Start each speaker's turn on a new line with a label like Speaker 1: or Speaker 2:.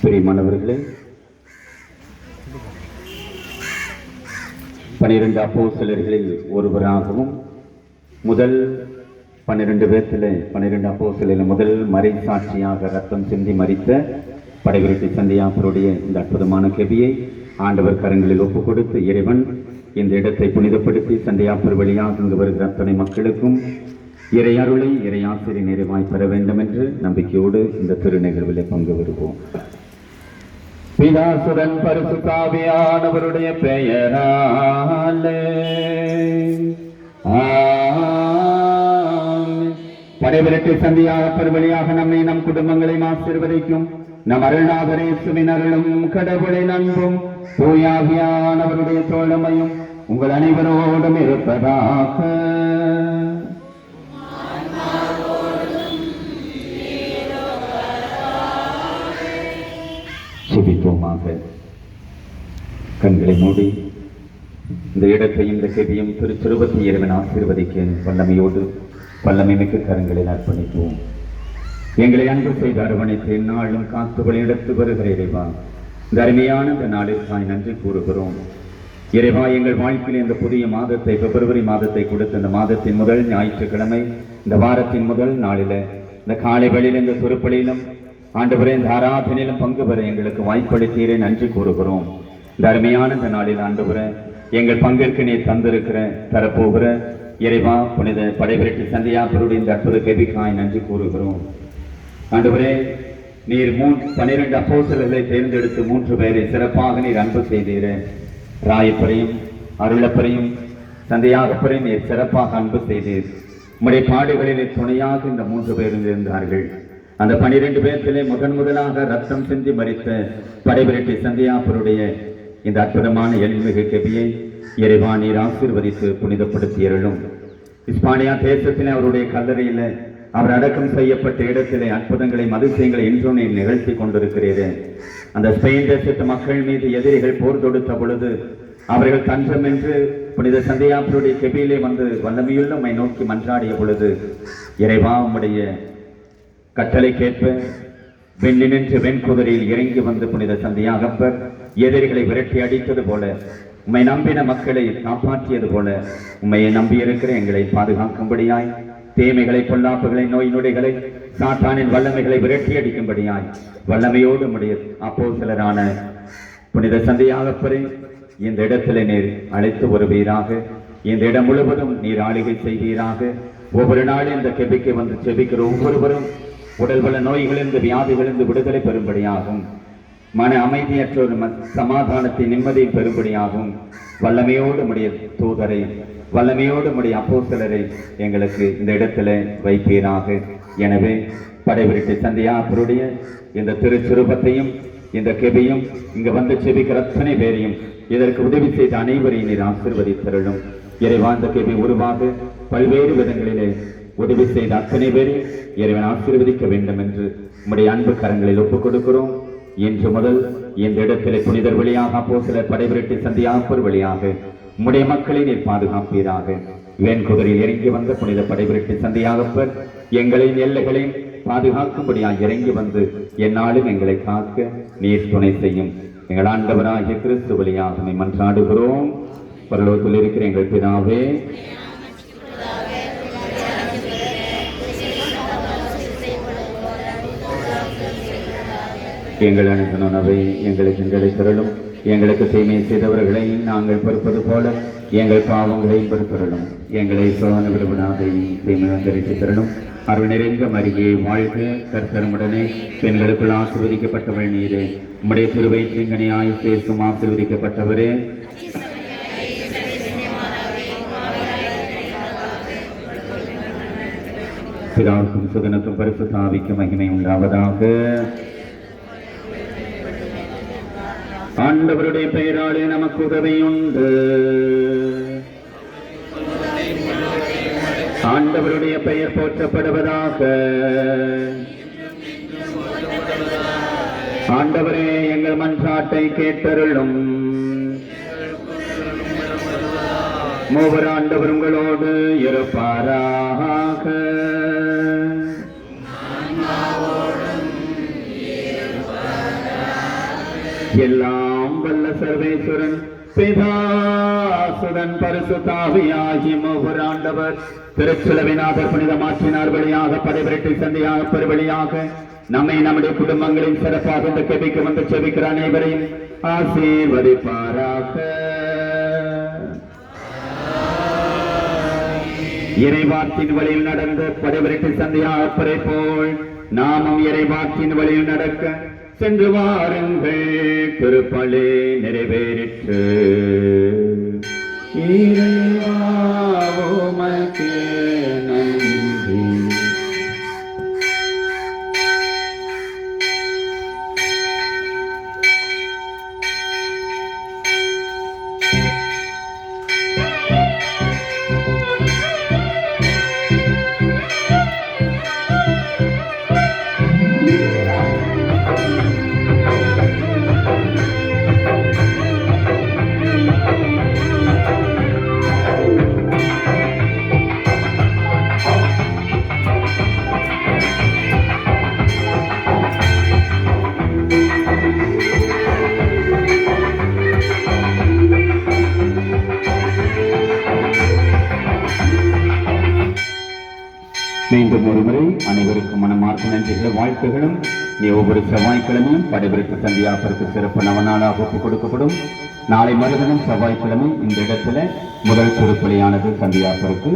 Speaker 1: பிரியமானவர்களே, 12 அப்போஸ்தலர்களில் ஒருவராகவும் முதல் 12 பேர்த்திலே 12 அப்போஸ்தலரில் முதல் மறை சாட்சியாக ரத்தம் சிந்தி மரித்த படைவிரட்டி சந்தியாப்பருடைய இந்த அற்புதமான கெபியை ஆண்டவர் கரங்களில் ஒப்புக் கொடுத்து இறைவன் இந்த இடத்தை புனிதப்படுத்தி சந்தியாப்பர் வழியாக இங்கு வருகிற அத்தனை மக்களுக்கும் இறை அருளை இறை ஆசிரியர் நிறைவாய் பெற வேண்டும் என்று நம்பிக்கையோடு இந்த திருநிகழ்வில் பங்கு வருவோம். பிதாசுடன் பரிசுத்த ஆவியானவருடைய பெயராலே படைவிரட்டி சந்தியாப்பர் வழியாக நம்மை நம் குடும்பங்களை ஆசீர்வதிக்கும் நம் அருள்நாதர் இயேசுவின் அருளும் கடவுளின் அன்பும் தூயாவியானவருடைய தோழமையும் உங்கள் அனைவரோடும் இருப்பதாக. செபிப்போமாக. கண்களை மூடி இந்த இடத்தையும் இந்த செவியும் திருச்சிறுவத்தை இறைவன் ஆசீர்வதிக்க வல்லமையோடு வல்லமை மிக்க கரங்களில் அர்ப்பணிப்போம். எங்களை அன்பு செய்த அரவணைத்து எந்நாளும் காத்து வழிநடத்து வருகிற இறைவா, இந்த அருமையான இந்த நாளிற்காய் நன்றி கூறுகிறோம். இறைவா, எங்கள் வாழ்க்கையில் இந்த புதிய மாதத்தை பிப்ரவரி மாதத்தை கொடுத்த இந்த மாதத்தின் முதல் ஞாயிற்றுக்கிழமை இந்த வாரத்தின் முதல் நாளில இந்த காலை வேளையில் இந்த சொற்பொழியிலும் ஆண்டவரே இந்த ஆராதனையிலும் பங்கு பெற எங்களுக்கு வாய்ப்பளித்தீரே நன்றி கூறுகிறோம். இந்த அருமையான இந்த நாளில் ஆண்டவரே எங்கள் பங்கிற்கு நீ தந்திருக்கிற தரப்போகிற இறைவா புனித படைவிரட்டி சந்தியாப்பருடைய இந்த அற்புத கெபிக்காய் நன்றி கூறுகிறோம். ஆண்டவரே, நீர் 12 அப்போஸ்தலர்களை தேர்ந்தெடுத்து 3 பேரை சிறப்பாக நீர் அன்பு செய்தீரே. ராயப்பரையும் அருளப்பரையும் சந்தியாகப்பரையும் நீர் சிறப்பாக அன்பு செய்தீர். உம்முடைய பாடுகளிலே துணையாக இந்த 3 பேரும் இருந்தார்கள். அந்த 12 பேர்த்திலே முதலாக ரத்தம் சிந்தி மரித்த படைவிரட்டி சந்தியாப்பருடைய இந்த அற்புதமான எண்மிகு கெபியை இறைவா நீர் ஆசீர்வதித்து புனிதப்படுத்தியருளும். இஸ்பானியா தேசத்திலே அவருடைய கல்லறையில அவர் அடக்கம் செய்யப்பட்ட இடத்திலே அற்புதங்களை அதிசயங்களை இன்றும் நீ நிகழ்த்தி கொண்டிருக்கிறீரே. அந்த ஸ்பெயின் தேசத்து மக்கள் மீது எதிரிகள் போர் தொடுத்த பொழுது அவர்கள் தஞ்சம் என்று புனித சந்தியாப்பருடைய கெபியிலே வந்து வல்லமையுள்ள உம்மை நோக்கி மன்றாடிய பொழுது இறைவா உம்முடைய கட்டளை கேட்ப வெள்ளி நின்று வெண்குதிரையில் இறங்கி வந்து புனித சந்தியாகப்பர் எதிரிகளை விரட்டி அடித்தது போல உம்மை நம்பின மக்களை காப்பாற்றியது போல உம்மையை நம்பியிருக்கிற எங்களை பாதுகாக்கும்படியாய் தீமைகளை பொல்லாப்புகளை நோய் நொடிகளை சாத்தானின் வல்லமைகளை விரட்டி அடிக்கும்படியாய் வல்லமையோடு உம்முடைய அப்போஸ்தலரான புனித சந்தியாகப்பரை இந்த இடத்திலே நீர் அழைத்து வருவீராக. இந்த இடம் முழுவதும் நீர் ஆளுகை செய்வீராக. ஒவ்வொரு நாளும் இந்த கெபிக்கு வந்து செபிக்கிற ஒவ்வொருவரும் உடல் பல நோய்களிலிருந்து வியாதிகளிலிருந்து விடுதலை பெறும்படியாகும். மன அமைதியற்ற ஒரு சமாதானத்தை நிம்மதியை பெறும்படியாகும். வல்லமையோடு உடைய தூதரை வல்லமையோடு உடைய அப்போஸ்தலரை எங்களுக்கு இந்த இடத்துல வைப்பீராக. எனவே படைவிரட்டி சந்தியாப்பருடைய இந்த திருச்சிறுபத்தையும் இந்த கெபியும் இங்கு வந்து செபிக்கிற அத்தனை பேரையும் இதற்கு உதவி செய்த அனைவரையும் நீர் ஆசீர்வதித்தருளும். இறைவா, இந்த கெபி உருவாக பல்வேறு விதங்களிலே உதவி செய்த அத்தனை பேரையும் இறைவன் ஆசீர்வதிக்க வேண்டும் என்று உம்முடைய அன்பு கரங்களில் ஒப்புக் கொடுக்கிறோம். இன்று முதல் இந்த இடத்திலே புனிதர் வழியாக அப்போஸ்தலர் படைவிரட்டி சந்தியாப்பர் வழியாக உம்முடைய மக்களை நீர் பாதுகாப்பீராக. வேன்குதிரையில் இறங்கி வந்த புனித படைவிரட்டி சந்தியாகப்பர் எங்களின் எல்லைகளையும் பாதுகாக்கும்படியாக இறங்கி வந்து எந்நாளும் எங்களை காக்க நீர் துணை செய்யும். எங்கள் ஆண்டவராகிய கிறிஸ்து வழியாக மன்றாடுகிறோம். பரலோகத்தில் இருக்கிற எங்கள் பிதாவே, எங்கள் அனைத்து உணவை எங்களுக்கு எங்களை தரலும். எங்களுக்கு தீமை செய்தவர்களை நாங்கள் பொறுப்பது போல எங்கள் பாவங்களை பொறுத்தரலும். எங்களை சோதனை விடுவிடாதை தீமை வந்தரித்து தரலும். அருள் நிறைந்த மரியே வாழ்க, கர்த்தருமுடனே பெண்களுக்குள் ஆசீர்வதிக்கப்பட்டவள் நீரே. உம்முடைய திருவயிற்றிங்கனியாய் சேர்க்கும் ஆசீர்வதிக்கப்பட்டவரே. பிதாவுக்கும் சுதனுக்கும் பரிசுத்த ஆவிக்கும் மகிமை உண்டாவதாக. ஆண்டவருடைய பெயராலே நமக்கு உதவி உண்டு. ஆண்டவருடைய பெயர் போற்றப்படுவதாக. ஆண்டவரே, எங்கள் மன்றாட்டை கேட்டருளும். மூவர் ஆண்டவர் உங்களோடு இருப்பாராக. எல்லாம் வல்ல சர்வேஸ்வரன் பிதாசுடன் பரிசுத்தாவியாகி மூவராண்டவர் திருச்சுலவிநாதர் புனித மாற்றினார் வழியாக படைவிரட்டி சந்தையாக பெருவழியாக நம்மை நம்முடைய குடும்பங்களின் சிறப்பாக இந்த கெபிக்கு வந்து செபிக்கிற அனைவரையும் ஆசீர்வதிப்பாராக. இறைவாக்கின் வழியில் நடந்த படைவிரட்டி சந்தையாக பெறை போல் நாமும் இறைவாக்கின் வழியில் நடக்க சென்று வாருங்கள். திருப்பலி நிறைவேறிற்று. இறைவா உமக்கு நன்றி. மீண்டும் ஒருமுறை அனைவருக்கும் மனமார்ந்த நன்றிகளும் வாழ்த்துகளும். ஒவ்வொரு செவ்வாய்க்கிழமையும் படைபிடிப்பு சந்தியாப்பருக்கு சிறப்பு நவநாளாக ஒப்புக் கொடுக்கப்படும். நாளை மறுதினம் செவ்வாய்க்கிழமை இந்த இடத்துல முதல் திருப்பலியானது சந்தியாப்பருக்கு